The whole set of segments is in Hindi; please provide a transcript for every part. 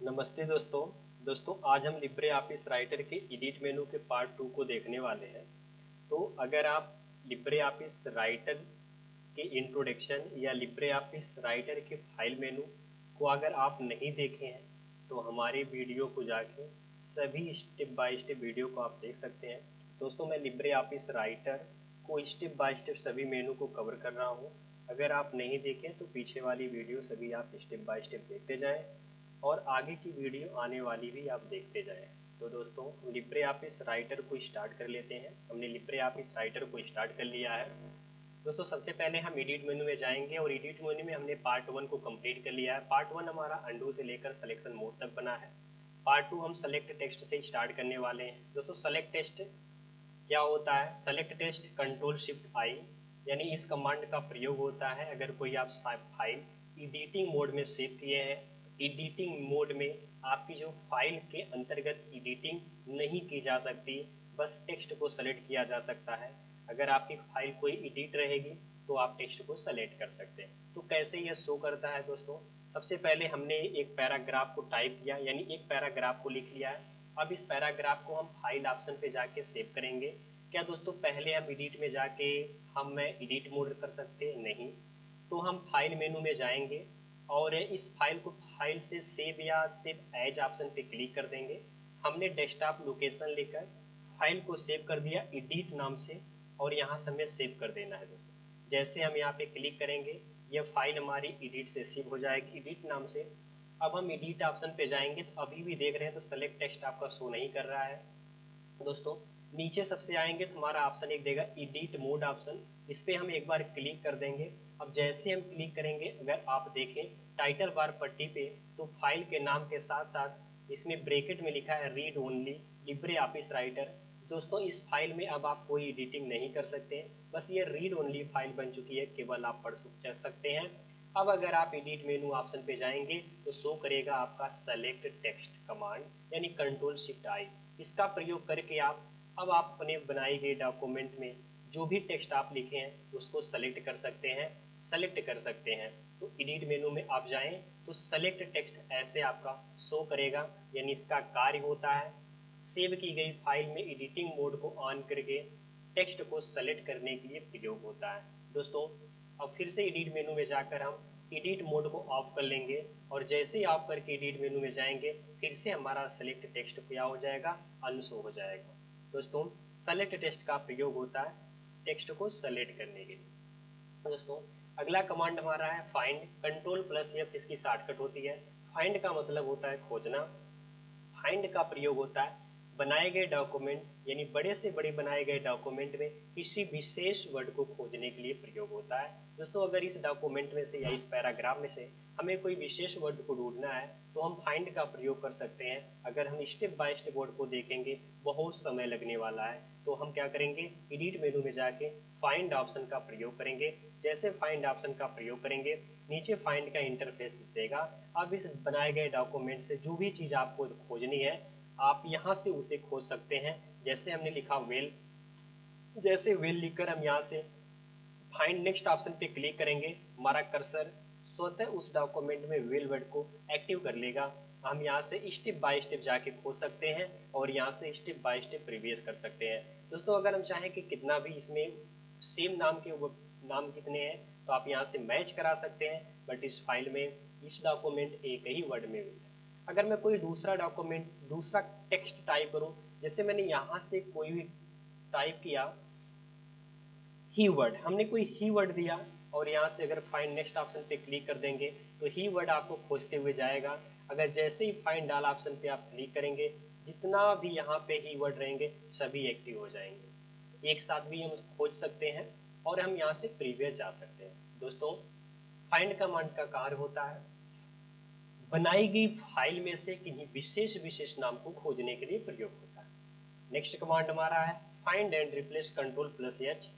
नमस्ते दोस्तों आज हम लिब्रे ऑफिस राइटर के एडिट मेनू के पार्ट 2 को देखने वाले हैं। तो अगर आप लिब्रे ऑफिस राइटर के इंट्रोडक्शन या लिब्रे ऑफिस राइटर के फाइल मेनू को अगर आप नहीं देखे हैं तो हमारे वीडियो को जाके सभी स्टेप बाय स्टेप वीडियो को आप देख सकते हैं। दोस्तों मैं लिब्रे ऑफिस राइटर को स्टेप बाय स्टेप सभी मेनू को कवर कर रहा हूँ। अगर आप नहीं देखें तो पीछे वाली वीडियो सभी आप स्टेप बाय स्टेप देखते जाएं और आगे की वीडियो आने वाली भी आप देखते जाएं। तो दोस्तों हम लिब्रे ऑफिस राइटर को स्टार्ट कर लेते हैं। हमने लिब्रे ऑफिस राइटर को स्टार्ट कर लिया है। दोस्तों सबसे पहले हम एडिट मेनू में जाएंगे और एडिट मेनू में हमने पार्ट 1 को कंप्लीट कर लिया है। पार्ट 1 हमारा अंडू से लेकर सिलेक्शन मोड तक बना है। पार्ट 2 हम सेलेक्ट टेक्स्ट से स्टार्ट करने वाले हैं। दोस्तों सेलेक्ट टेक्स्ट क्या होता है? सेलेक्ट टेक्स्ट कंट्रोल शिफ्ट आई यानी इस कमांड का प्रयोग होता है अगर कोई आप फाइल एडिटिंग मोड में सेव किए हैं। एडिटिंग मोड में आपकी जो फाइल के अंतर्गत एडिटिंग नहीं की जा सकती, बस टेक्स्ट को सेलेक्ट किया जा सकता है। अगर आपकी फाइल कोई एडिट रहेगी तो आप टेक्स्ट को सेलेक्ट कर सकते हैं। तो कैसे यह शो करता है दोस्तों? सबसे पहले हमने एक पैराग्राफ को टाइप किया यानी एक पैराग्राफ को लिख लिया है। अब इस पैराग्राफ को हम फाइल ऑप्शन पे जाके सेव करेंगे। क्या दोस्तों पहले हम एडिट में जाके हम एडिट मोड कर सकते हैं? नहीं। तो हम फाइल मेनू में जाएंगे और इस फाइल को फाइल से सेव या सेव एज ऑप्शन पे क्लिक कर देंगे। हमने डेस्कटॉप लोकेशन लेकर फाइल को सेव कर दिया एडिट नाम से और यहाँ से हमें सेव कर देना है दोस्तों। जैसे हम यहाँ पे क्लिक करेंगे यह फाइल हमारी एडिट से सेव हो जाएगी एडिट नाम से। अब हम एडिट ऑप्शन पे जाएंगे तो अभी भी देख रहे हैं तो सेलेक्ट टेक्स्ट आपका शो नहीं कर रहा है। दोस्तों नीचे सबसे आएंगे तो हमारा ऑप्शन एक देगा एडिट मोड ऑप्शन, इस पर हम एक बार क्लिक कर देंगे। अब जैसे हम क्लिक करेंगे अगर आप देखें टाइटल बार पट्टी पे तो फाइल के नाम के साथ साथ इसमें ब्रैकेट में लिखा है read only Libre office writer. दोस्तों इस फाइल में अब आप कोई एडिटिंग नहीं कर सकते, बस ये रीड ओनली फाइल बन चुकी है, केवल आप पढ़ सकते हैं। अब अगर आप एडिट मेनू ऑप्शन पे जाएंगे तो शो करेगा आपका सेलेक्ट टेक्स्ट कमांड यानी कंट्रोल शिफ्ट आई। इसका प्रयोग करके अब आप अपने बनाए गए डॉक्यूमेंट में जो भी टेक्स्ट आप लिखे हैं उसको सेलेक्ट कर सकते हैं। तो एडिट मेनू में आप जाएं तो सेलेक्ट टेक्स्ट ऐसे आपका शो करेगा यानी इसका कार्य होता है सेव की गई फाइल में एडिटिंग मोड को ऑन करके टेक्स्ट को सेलेक्ट करने के लिए प्रयोग होता है। दोस्तों अब फिर से एडिट मेनू में जाकर हम एडिट मोड को ऑफ कर लेंगे और जैसे ही ऑफ करके एडिट मेनू में जाएंगे फिर से हमारा सेलेक्ट टेक्स्ट क्या हो जाएगा? अनशो हो जाएगा। दोस्तों सेलेक्ट टेक्स्ट का प्रयोग होता है टेक्स्ट को सेलेक्ट करने के लिए। दोस्तों अगला कमांड हमारा है फाइंड, कंट्रोल प्लस एफ इसकी शॉर्टकट होती है। फाइंड का मतलब होता है खोजना। फाइंड का प्रयोग होता है बनाए गए डॉक्यूमेंट यानी बड़े से बड़े बनाए गए डॉक्यूमेंट में किसी विशेष वर्ड को खोजने के लिए प्रयोग होता है। दोस्तों अगर इस डॉक्यूमेंट में से या इस पैराग्राफ में से हमें कोई विशेष वर्ड को ढूंढना है तो हम फाइंड का प्रयोग कर सकते हैं। अगर हम स्टेप बाय स्टेप वर्ड को देखेंगे बहुत समय लगने वाला है तो हम क्या करेंगे एडिट मेनू में जाके फाइंड ऑप्शन का प्रयोग करेंगे। जैसे फाइंड ऑप्शन का प्रयोग करेंगे नीचे फाइंड का इंटरफेस देगा। अब इस बनाए गए डॉक्यूमेंट से जो भी चीज़ आपको खोजनी है आप यहाँ से उसे खोज सकते हैं। जैसे हमने लिखा वेल, जैसे वेल लिखकर हम यहाँ से फाइंड नेक्स्ट ऑप्शन पे क्लिक करेंगे हमारा कर्सर स्वतः उस डॉक्यूमेंट में वेल वर्ड को एक्टिव कर लेगा। हम यहाँ से स्टेप बाय स्टेप जाके खोज सकते हैं और यहाँ से स्टेप बाय स्टेप प्रीवियस कर सकते हैं। दोस्तों अगर हम चाहें कि कितना भी इसमें सेम नाम के नाम कितने हैं तो आप यहाँ से मैच करा सकते हैं, बट इस फाइल में इस डॉक्यूमेंट एक ही वर्ड में है। अगर मैं कोई दूसरा डॉक्यूमेंट दूसरा टेक्स्ट टाइप करूँ, जैसे मैंने यहाँ से कोई भी टाइप किया ही वर्ड, हमने कोई ही वर्ड दिया और यहाँ से अगर फाइंड नेक्स्ट ऑप्शन पे क्लिक कर देंगे तो ही वर्ड आपको खोजते हुए जाएगा। अगर जैसे ही फाइंड डाल ऑप्शन पे आप क्लिक करेंगे जितना भी यहाँ पे ही वर्ड रहेंगे सभी एक्टिव हो जाएंगे, एक साथ भी हम खोज सकते हैं और हम यहाँ से प्रीवियस जा सकते हैं। दोस्तों फाइंड कमांड का कार्य होता है बनाई गई फाइल में से किन्हीं विशेष नाम को खोजने के लिए प्रयोग होता है। नेक्स्ट कमांड हमारा है find and replace control plus H.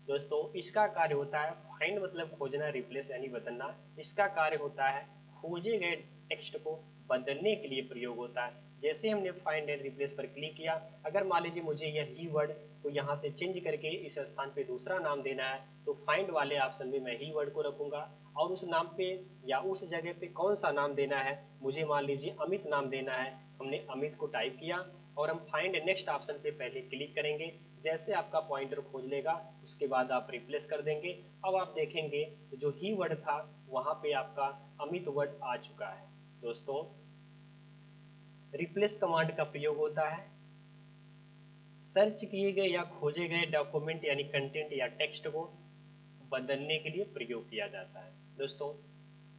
दोस्तों इसका कार्य होता है फाइंड मतलब खोजना, रिप्लेस यानी बदलना। इसका कार्य होता है खोजे गए टेक्स्ट को बदलने के लिए प्रयोग होता है। जैसे हमने फाइंड एंड रिप्लेस पर क्लिक किया, अगर मान लीजिए मुझे यह ही वर्ड को यहाँ से चेंज करके इस स्थान पे दूसरा नाम देना है तो फाइंड वाले ऑप्शन में मैं ही वर्ड को रखूंगा और उस नाम पे या उस जगह पे कौन सा नाम देना है, मुझे मान लीजिए अमित नाम देना है। हमने अमित को टाइप किया और हम फाइंड नेक्स्ट ऑप्शन पे पहले क्लिक करेंगे। जैसे आपका पॉइंटर खोज लेगा उसके बाद आप रिप्लेस कर देंगे। अब आप देखेंगे तो जो ही वर्ड था वहाँ पे आपका अमित वर्ड आ चुका है। दोस्तों, रिप्लेस कमांड का प्रयोग होता है सर्च किए गए या खोजे गए डॉक्यूमेंट यानी कंटेंट या टेक्स्ट को बदलने के लिए प्रयोग किया जाता है। दोस्तों,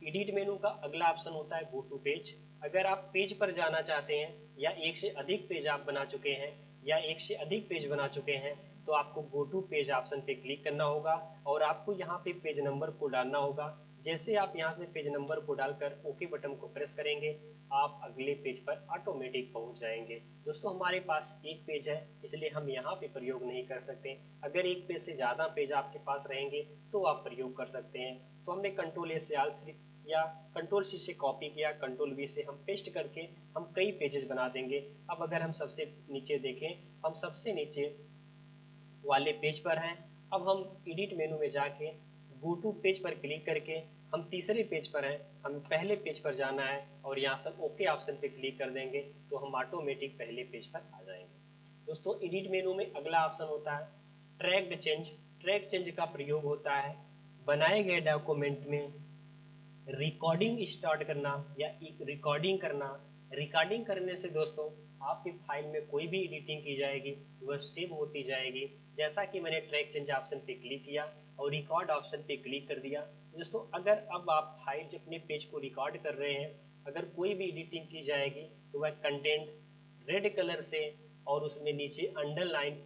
एडिट मेनू का अगला ऑप्शन होता है गो टू पेज। अगर आप पेज पर जाना चाहते हैं या एक से अधिक पेज आप बना चुके हैं या एक से अधिक पेज बना चुके हैं तो आपको गो टू पेज ऑप्शन पे क्लिक करना होगा और आपको यहाँ पे पेज नंबर को डालना होगा। जैसे आप यहाँ से पेज नंबर को डालकर ओके बटन को प्रेस करेंगे आप अगले पेज पर ऑटोमेटिक पहुँच जाएंगे। दोस्तों, हमारे पास एक पेज है इसलिए हम यहाँ पे प्रयोग नहीं कर सकते। अगर एक पेज से ज़्यादा पेज आपके पास रहेंगे तो आप प्रयोग कर सकते हैं। तो हमने कंट्रोल ए से आल सिलेक्ट या कंट्रोल सी से कॉपी किया, कंट्रोल वी से हम पेस्ट करके हम कई पेजेस बना देंगे। अब अगर हम सबसे नीचे देखें, हम सबसे नीचे वाले पेज पर हैं। अब हम एडिट मेनू में जाके गो टू पेज पर क्लिक करके हम तीसरे पेज पर हैं, हमें पहले पेज पर जाना है और यहाँ से ओके ऑप्शन पे क्लिक कर देंगे तो हम ऑटोमेटिक पहले पेज पर आ जाएंगे। दोस्तों, एडिट मेनू में अगला ऑप्शन होता है ट्रैक चेंज। ट्रैक चेंज का प्रयोग होता है बनाए गए डॉक्यूमेंट में रिकॉर्डिंग स्टार्ट करना या एक रिकॉर्डिंग करना। रिकॉर्डिंग करने से दोस्तों आपकी फाइल में कोई भी एडिटिंग की जाएगी वह सेव होती जाएगी। जैसा कि मैंने ट्रैक चेंज ऑप्शन पे क्लिक किया और रिकॉर्ड ऑप्शन पे क्लिक कर दिया। दोस्तों, अगर अब आप फाइल जो अपने पेज को रिकॉर्ड कर रहे हैं अगर कोई भी एडिटिंग की जाएगी तो वह कंटेंट रेड कलर से और उसमें नीचे अंडरलाइन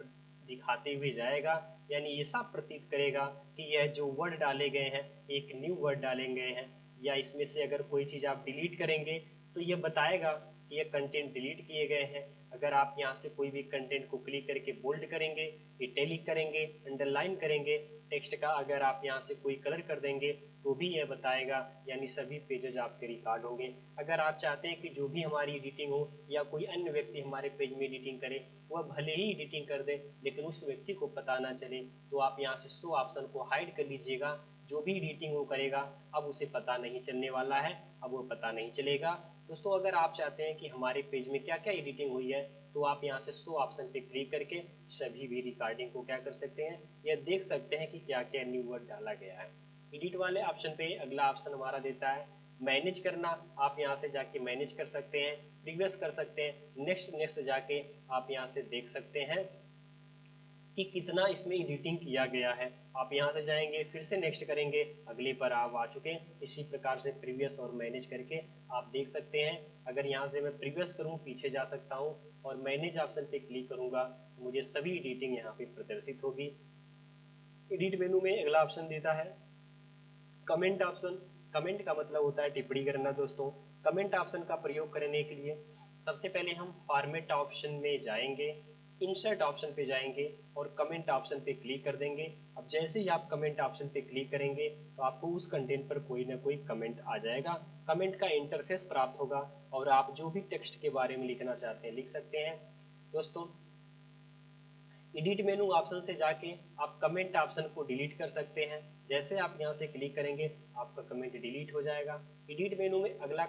दिखाते हुए जाएगा, यानी ऐसा प्रतीत करेगा कि यह जो वर्ड डाले गए हैं एक न्यू वर्ड डाले गए हैं। या इसमें से अगर कोई चीज़ आप डिलीट करेंगे तो यह बताएगा कि यह कंटेंट डिलीट किए गए हैं। अगर आप यहाँ से कोई भी कंटेंट को क्लिक करके बोल्ड करेंगे, इटैलिक करेंगे, अंडरलाइन करेंगे, टेक्स्ट का अगर आप यहाँ से कोई कलर कर देंगे तो भी यह बताएगा, यानी सभी पेजेस आपके रिकॉर्ड होंगे। अगर आप चाहते हैं कि जो भी हमारी एडिटिंग हो या कोई अन्य व्यक्ति हमारे पेज में एडिटिंग करे वह भले ही एडिटिंग कर दे लेकिन उस व्यक्ति को पता ना चले तो आप यहाँ से शो ऑप्शन को हाइड कर लीजिएगा। जो भी एडिटिंग वो करेगा अब उसे पता नहीं चलने वाला है, अब वो पता नहीं चलेगा। दोस्तों, अगर आप चाहते हैं कि हमारे पेज में क्या क्या एडिटिंग हुई है तो आप यहाँ से शो ऑप्शन पे क्लिक करके सभी भी रिकॉर्डिंग को क्या कर सकते हैं, यह देख सकते हैं कि क्या क्या न्यू वर्ड डाला गया है। एडिट वाले ऑप्शन पे अगला ऑप्शन हमारा देता है मैनेज करना। आप यहाँ से जाके मैनेज कर सकते हैं, प्रीवियस कर सकते हैं, नेक्स्ट नेक्स्ट जाके आप यहाँ से देख सकते हैं कि कितना इसमें एडिटिंग किया गया है। आप यहाँ से जाएंगे फिर से नेक्स्ट करेंगे, अगले पर आप आ चुके हैं। इसी प्रकार से प्रीवियस और मैनेज करके आप देख सकते हैं। अगर यहाँ से मैं प्रीवियस करूँ पीछे जा सकता हूँ और मैनेज ऑप्शन पे क्लिक करूँगा तो मुझे सभी एडिटिंग यहाँ पे प्रदर्शित होगी। एडिट मेनू में अगला ऑप्शन देता है कमेंट ऑप्शन। कमेंट का मतलब होता है टिप्पणी करना। दोस्तों, कमेंट ऑप्शन का प्रयोग करने के लिए सबसे पहले हम फॉर्मेट ऑप्शन में जाएंगे, इंसर्ट ऑप्शन पे जाएंगे और कमेंट ऑप्शन पे क्लिक कर देंगे। अब जैसे ही आप कमेंट ऑप्शन पे क्लिक करेंगे तो आपको उस कंटेंट पर कोई ना कोई कमेंट आ जाएगा। कमेंट का इंटरफेस प्राप्त होगा और आप जो भी टेक्स्ट के बारे में लिखना चाहते हैं लिख सकते हैं। दोस्तों, एडिट मेनू ऑप्शन से जाके आप कमेंट ऑप्शन को डिलीट कर सकते हैं। जैसे आप यहाँ से क्लिक करेंगे आपका कमेंट डिलीट हो जाएगा। एडिट मेनू में अगला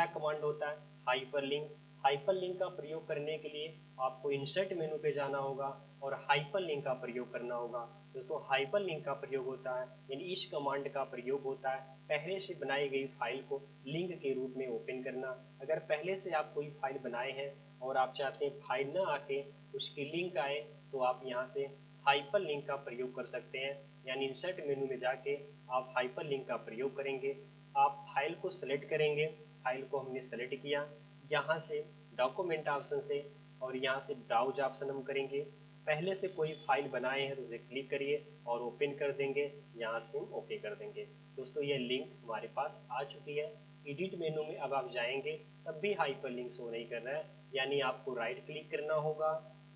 कमांड होता है हाइपरलिंक। हाइपरलिंक का प्रयोग करने के लिए आपको इंसर्ट मेनू पे जाना होगा और हाइपरलिंक का प्रयोग करना होगा। दोस्तों, हाइपरलिंक का प्रयोग होता है यानी इस कमांड का प्रयोग होता है पहले से बनाई गई फाइल को लिंक के रूप में ओपन करना। अगर पहले से आप कोई फाइल बनाए हैं और आप चाहते हैं फाइल ना आके उसकी लिंक आए तो आप यहाँ से हाइपर लिंक का प्रयोग कर सकते हैं। यानी इंसर्ट मेनू में जाके आप हाइपर लिंक का प्रयोग करेंगे। आप फाइल को सेलेक्ट करेंगे, फाइल को हमने सेलेक्ट किया, यहाँ से डॉक्यूमेंट ऑप्शन से और यहाँ से ब्राउज ऑप्शन हम करेंगे। पहले से कोई फाइल बनाए हैं तो उसे क्लिक करिए और ओपन कर देंगे, यहाँ से हम ओके कर देंगे। दोस्तों, ये लिंक हमारे पास आ चुकी है। एडिट मेनू में अब आप जाएंगे तब भी हाइपर लिंक शो नहीं कर रहा है, यानी आपको राइट क्लिक करना होगा।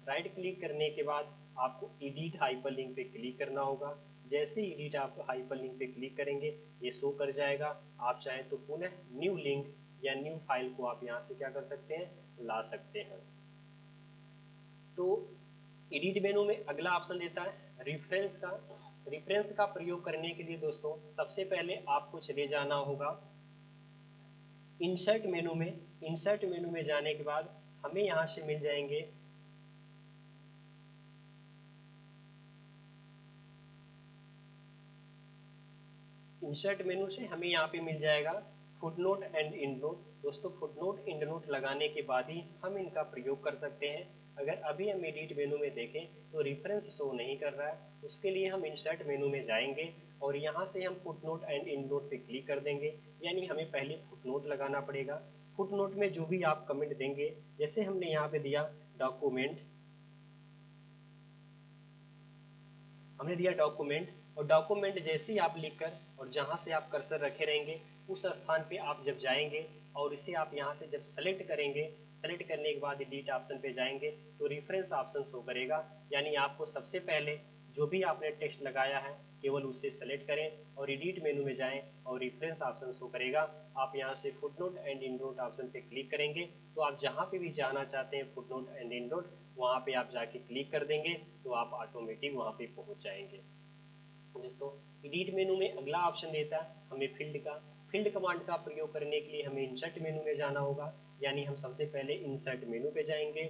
राइट क्लिक करने के बाद आपको एडिट हाइपर लिंक पे क्लिक करना होगा। जैसे ही एडिट आप हाइपर लिंक पे क्लिक करेंगे ये शो कर जाएगा। आप चाहें तो पुनः न्यू लिंक या न्यू फाइल को आप यहाँ से क्या कर सकते हैं, ला सकते हैं। तो एडिट मेनू में अगला ऑप्शन देता है रेफरेंस का। रेफरेंस का प्रयोग करने के लिए दोस्तों सबसे पहले आपको चले जाना होगा इंसर्ट मेनू में। इंसर्ट मेनू में जाने के बाद हमें यहाँ से मिल जाएंगे इंसर्ट मेनू से हमें यहाँ पे मिल जाएगा फुटनोट एंड एंडनोट। दोस्तों फुटनोट एंडनोट लगाने के बाद ही हम इनका प्रयोग कर सकते हैं। अगर अभी हम एडिट मेनू में देखें तो रेफरेंस शो नहीं कर रहा है, उसके लिए हम इंसर्ट मेनू में जाएंगे और यहाँ से हम फुटनोट एंड एंडनोट पे क्लिक कर देंगे। यानी हमें पहले फुटनोट लगाना पड़ेगा। फुटनोट में जो भी आप कमेंट देंगे, जैसे हमने यहाँ पे दिया डॉक्यूमेंट, हमने दिया डॉक्यूमेंट, और डॉक्यूमेंट जैसे ही आप लिखकर और जहाँ से आप कर्सर रखे रहेंगे उस स्थान पे आप जब जाएंगे और इसे आप यहाँ से जब सेलेक्ट करेंगे, सेलेक्ट करने के बाद एडिट ऑप्शन पे जाएंगे तो रेफरेंस ऑप्शन शो करेगा। यानी आपको सबसे पहले जो भी आपने टेक्स्ट लगाया है केवल उसे सेलेक्ट करें और एडिट मेनू में जाएं और रेफरेंस ऑप्शन शो करेगा। आप यहाँ से फुटनोट एंड एंडनोट ऑप्शन पे क्लिक करेंगे तो आप जहाँ पे भी जाना चाहते हैं फुटनोट एंड एंडनोट, वहाँ पे आप जाके क्लिक कर देंगे तो आप ऑटोमेटिक वहाँ पे पहुँच जाएंगे। दोस्तों एडिट मेनू में अगला ऑप्शन देता है हमें फील्ड का। फील्ड कमांड का प्रयोग करने के लिए हमें इंसर्ट मेनू में जाना होगा। यानी हम सबसे पहले इंसर्ट मेनू पे जाएंगे।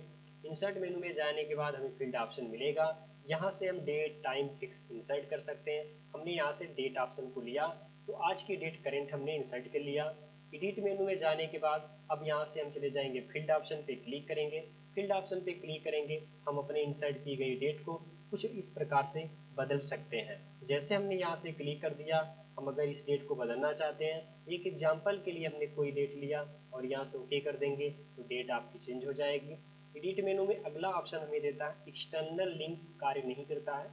इंसर्ट मेनू में जाने के बाद हमें फील्ड ऑप्शन मिलेगा। यहाँ से हम डेट टाइम फिक्स इंसर्ट कर सकते हैं। हमने यहाँ से डेट ऑप्शन को लिया तो आज की डेट करेंट हमने इंसर्ट कर लिया। एडिट मेनू में जाने के बाद अब यहाँ से हम चले जाएंगे फील्ड ऑप्शन पे क्लिक करेंगे। फील्ड ऑप्शन पे क्लिक करेंगे, हम अपने इंसर्ट की गई डेट को कुछ इस प्रकार से बदल सकते हैं। जैसे हमने यहाँ से क्लिक कर दिया, हम अगर इस डेट को बदलना चाहते हैं, एक एग्जांपल के लिए हमने कोई डेट लिया और यहाँ से ओके कर देंगे तो डेट आपकी चेंज हो जाएगी। एडिट मेनू में अगला ऑप्शन हमें देता है एक्सटर्नल लिंक कार्य नहीं करता है।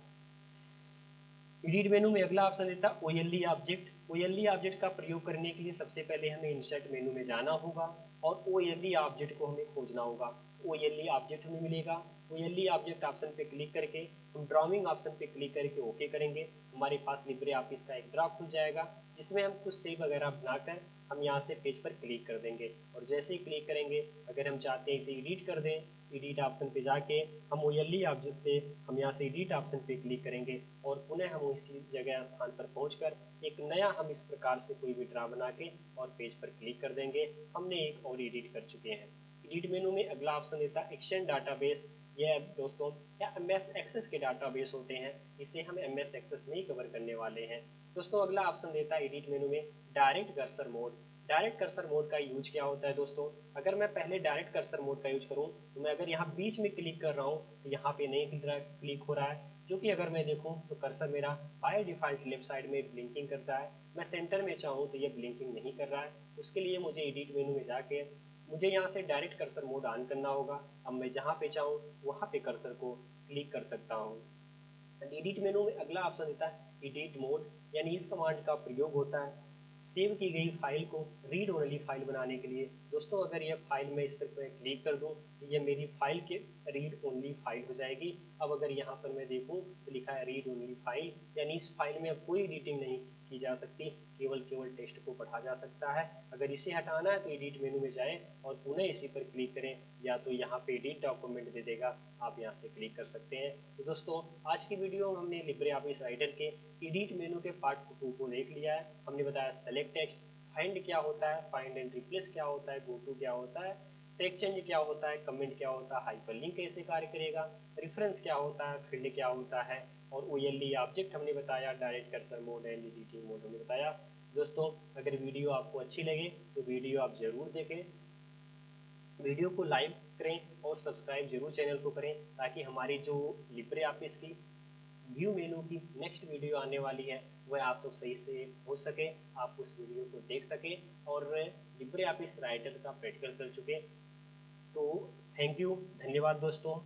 एडिट मेनू में अगला ऑप्शन देता है ओएलई ऑब्जेक्ट। ओएलई ऑब्जेक्ट का प्रयोग करने के लिए सबसे पहले हमें इंसर्ट मेनू में जाना होगा और ओएलई ऑब्जेक्ट को हमें खोजना होगा। ओएलई ऑब्जेक्ट हमें मिलेगा। ओएलई ऑब्जेक्ट ऑप्शन पे क्लिक करके हम ड्राइंग ऑप्शन पे क्लिक करके ओके करेंगे। हमारे पास लिब्रे ऑफिस का एक ड्रा खुल जाएगा जिसमें हम कुछ सेव वगैरह बनाकर हम यहाँ से पेज पर क्लिक कर देंगे और जैसे ही क्लिक करेंगे अगर हम चाहते हैं इसे एडिट कर दें, एडिट ऑप्शन पे जाके हम ओएलई ऑब्जेक्ट से हम यहाँ से एडिट ऑप्शन पे क्लिक करेंगे और पुनः हम उसी जगह स्थान पर पहुंचकर एक नया हम इस प्रकार से कोई भी ड्रा बना के और पेज पर क्लिक कर देंगे। हमने एक और एडिट कर चुके हैं। एडिट मेनू में अगला ऑप्शन देता है एक्सटेंड डाटाबेस। यह दोस्तों या एमएस एक्सेस के डाटाबेस होते हैं, इसे हम एमएस एक्सेस में ही कवर करने वाले हैं। दोस्तों अगला ऑप्शन देता है एडिट मेनू में direct cursor mode. Direct cursor mode का यूज क्या होता है दोस्तों, अगर मैं पहले डायरेक्ट कर्सर मोड का यूज करूं तो मैं अगर यहाँ बीच में क्लिक कर रहा हूँ तो यहाँ पे नहीं क्लिक हो रहा है, क्योंकि अगर मैं देखूँ तो कर्सर मेरा बाय डिफॉल्ट लेफ्ट साइड में ब्लिंकिंग करता है। मैं सेंटर में चाहूँ तो ये ब्लिंकिंग नहीं कर रहा है। उसके लिए मुझे एडिट मेनू में जाके मुझे यहाँ से डायरेक्ट कर्सर मोड ऑन करना होगा। अब मैं जहाँ पे चाहूँ वहाँ पे कर्सर को क्लिक कर सकता हूँ। एडिट मेनू में अगला ऑप्शन देता है एडिट मोड। यानी इस कमांड का प्रयोग होता है सेव की गई फाइल को रीड ओनली फाइल बनाने के लिए। दोस्तों अगर यह फाइल मैं इस पर क्लिक कर दूं तो ये मेरी फाइल के रीड ओनली फाइल हो जाएगी। अब अगर यहाँ पर मैं देखूं तो लिखा है रीड ओनली फाइल, यानी इस फाइल में अब कोई एडिटिंग नहीं की जा सकती, केवल टेक्स्ट को पढ़ा जा सकता है। अगर इसे हटाना है तो एडिट मेनू में जाएं और पुनः इसी पर क्लिक करें, या तो यहाँ पे एडिट डॉक्यूमेंट दे देगा, आप यहाँ से क्लिक कर सकते हैं। तो दोस्तों आज की वीडियो में हमने लिब्रे ऑफिस राइटर के एडिट मेनू के पार्ट 2 को देख लिया है। हमने बताया सेलेक्ट टेक्स्ट, फाइंड क्या होता है, फाइंड एंड रिप्लेस क्या होता है, गो टू क्या होता है, टेक्स्ट चेंज क्या होता है, कमेंट क्या होता है, हाइपरलिंक कैसे कार्य करेगा, रेफरेंस क्या होता है, फील्ड क्या होता है, और ओएलई ऑब्जेक्ट हमने बताया, direct cursor mode and editing mode हमने बताया। दोस्तों अगर वीडियो आपको अच्छी लगे तो वीडियो आप जरूर देखें, वीडियो को लाइक करें और सब्सक्राइब जरूर चैनल को करें, ताकि हमारी जो लिब्रे ऑफिस की व्यू मेनू की नेक्स्ट वीडियो आने वाली है वह आप लोग सही से हो सके, आप उस वीडियो को देख सके और लिब्रे ऑफिस राइटर का प्रैक्टिकल कर चुके। तो थैंक यू, धन्यवाद दोस्तों।